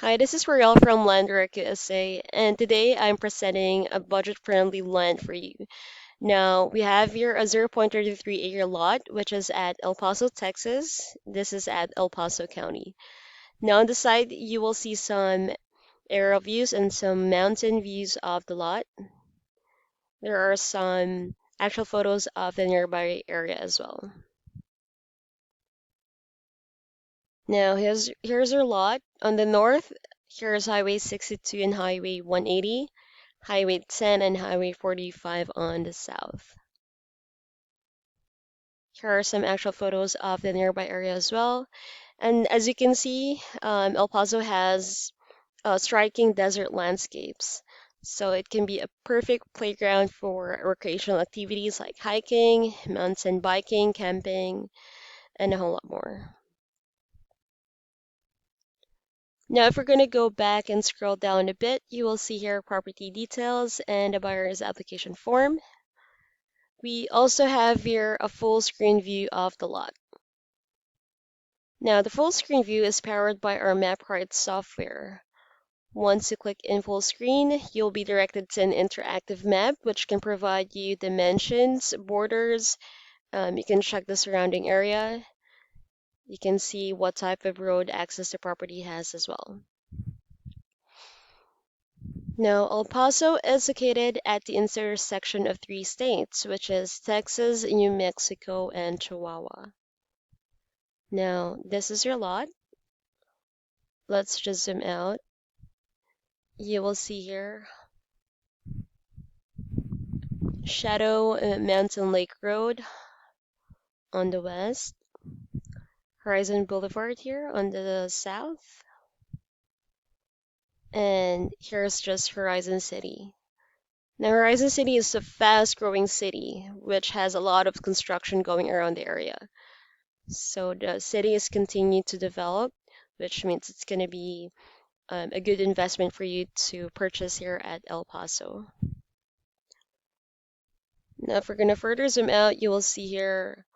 Hi, this is Royal from Land Direct USA, and today I'm presenting a budget-friendly land for you. Now, we have here a 0.33 acre lot, which is at El Paso, Texas. This is at El Paso County. Now, on the side, you will see some aerial views and some mountain views of the lot. There are some actual photos of the nearby area as well. Now, here's our lot. On the north, here's Highway 62 and Highway 180. Highway 10 and Highway 45 on the south. Here are some actual photos of the nearby area as well. And as you can see, El Paso has striking desert landscapes. So it can be a perfect playground for recreational activities like hiking, mountain biking, camping, and a whole lot more. Now, if we're going to go back and scroll down a bit, you will see here property details and a buyer's application form. We also have here a full screen view of the lot. Now, the full screen view is powered by our MapRight software. Once you click in full screen, you'll be directed to an interactive map which can provide you dimensions, borders. You can check the surrounding area. You can see what type of road access the property has as well. Now, El Paso is located at the intersection of three states, which is Texas, New Mexico, and Chihuahua. Now, this is your lot. Let's just zoom out. You will see here Shadow Mountain Lake Road on the west, Horizon Boulevard here on the south, and here's just Horizon City. Now, Horizon City is a fast-growing city which has a lot of construction going around the area. So the city is continuing to develop, which means it's going to be a good investment for you to purchase here at El Paso. Now, if we're going to further zoom out, you will see here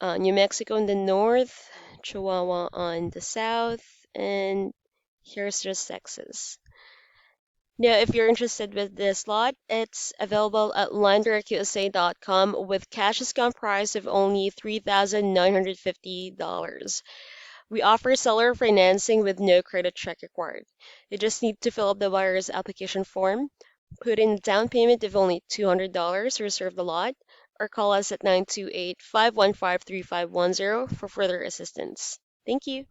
New Mexico in the north, Chihuahua on the south, and here's just Texas. Now, if you're interested with this lot, it's available at landdirectusa.com with cash discount price of only $3,950. We offer seller financing with no credit check required. You just need to fill up the buyer's application form, put in a down payment of only $200 to reserve the lot, or call us at 928-515-3510 for further assistance. Thank you.